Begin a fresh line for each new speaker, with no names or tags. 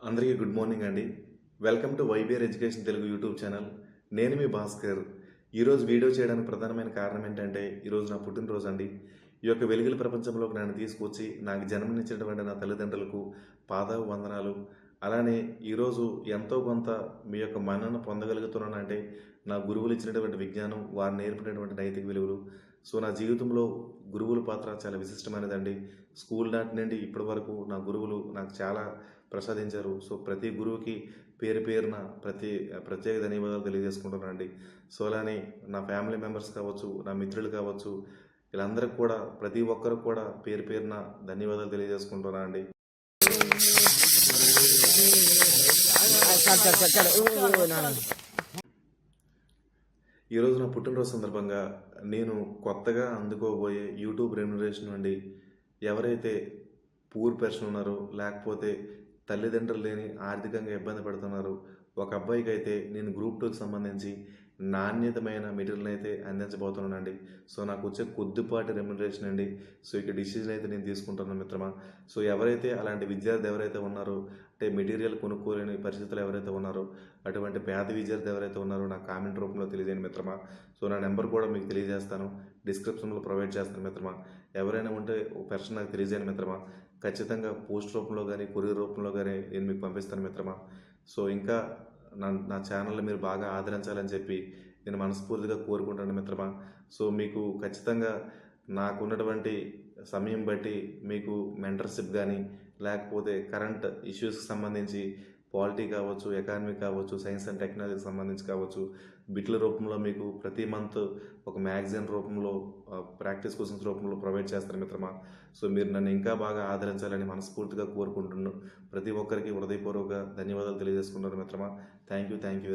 అందరికీ good morning అండి. Welcome to YBR education Telugu YouTube channel. నేను మీ భాస్కర్. ఈరోజు వీడియో చేయడానికి ప్రధానమైన కారణం ఏంటంటే, ఈరోజు నా పుట్టినరోజు అండి. ఈ యొక్క వెలుగుల ప్రపంచంలోకి నన్ను తీసుకొచ్చి నాకు జన్మనిచ్చినటువంటి నా తల్లిదండ్రులకు వందనాలు. అలానే ఈరోజు ఎంతో కొంత మీ యొక్క మన్నన పొందగలుగుతున్నానంటే నా గురువులు ఇచ్చినటువంటి విజ్ఞానం, వారు నేర్పినటువంటి నైతిక విలువలు. సో నా జీవితంలో గురువుల పాత్ర చాలా విశిష్టమైనదండి. స్కూల్ నాటి నుండి ఇప్పటి వరకు నా గురువులు నాకు చాలా ప్రసాదించారు. సో ప్రతి గురువుకి పేరు పేరున ప్రత్యేక ధన్యవాదాలు తెలియజేసుకుంటున్నానండి. సో అలానే నా ఫ్యామిలీ మెంబర్స్ కావచ్చు, నా మిత్రులు కావచ్చు, వీళ్ళందరికీ కూడా ప్రతి ఒక్కరికి కూడా పేరు పేరున ధన్యవాదాలు తెలియజేసుకుంటున్నానండి. ఈరోజు నా పుట్టినరోజు సందర్భంగా నేను కొత్తగా అందుకోబోయే యూట్యూబ్ రెమ్యునరేషన్ నుండి ఎవరైతే పూర్ పర్సన్ ఉన్నారో, లేకపోతే తల్లిదండ్రులు లేని ఆర్థికంగా ఇబ్బంది పడుతున్నారు, ఒక అబ్బాయికి అయితే నేను గ్రూప్ 2కి సంబంధించి నాణ్యతమైన మెటీరియల్ అయితే అందించబోతున్నానండి. సో నాకు వచ్చే కొద్దిపాటి రెమ్యునరేషన్ అండి. సో ఇక డిసిజన్ అయితే నేను తీసుకుంటున్నాను మిత్రమా. సో ఎవరైతే అలాంటి విద్యార్థి ఎవరైతే ఉన్నారో, అంటే మెటీరియల్ కొనుక్కోలేని పరిస్థితులు ఎవరైతే ఉన్నారో, అటువంటి పేద విద్యార్థి ఎవరైతే ఉన్నారో నాకు కామెంట్ రూపంలో తెలియజేయండి మిత్రమా. సో నా నెంబర్ కూడా మీకు తెలియజేస్తాను, డిస్క్రిప్షన్లో ప్రొవైడ్ చేస్తాను మిత్రమా. ఎవరైనా ఉంటే ఒక పర్సన్ నాకు తెలియజేయండి మిత్రమా. ఖచ్చితంగా పోస్ట్ రూపంలో కానీ, కొరియర్ రూపంలో కానీ నేను మీకు పంపిస్తాను మిత్రమా. సో ఇంకా నా ఛానల్ని మీరు బాగా ఆదరించాలని చెప్పి నేను మనస్ఫూర్తిగా కోరుకుంటాను మిత్రమా. సో మీకు ఖచ్చితంగా నాకున్నటువంటి సమయం బట్టి మీకు మెంటర్షిప్ కానీ, లేకపోతే కరెంట్ ఇష్యూస్కి సంబంధించి పాలిటీ కావచ్చు, ఎకానమీ కావచ్చు, సైన్స్ అండ్ టెక్నాలజీకి సంబంధించి కావచ్చు, బిట్ల రూపంలో మీకు ప్రతి మంత్ ఒక మ్యాగజైన్ రూపంలో, ప్రాక్టీస్ క్వశ్చన్స్ రూపంలో ప్రొవైడ్ చేస్తారు మిత్రమా. సో మీరు నన్ను ఇంకా బాగా ఆదరించాలని మనస్ఫూర్తిగా కోరుకుంటున్నాను. ప్రతి ఒక్కరికి హృదయపూర్వక ధన్యవాదాలు తెలియజేసుకుంటాను మిత్రమా. Thank you.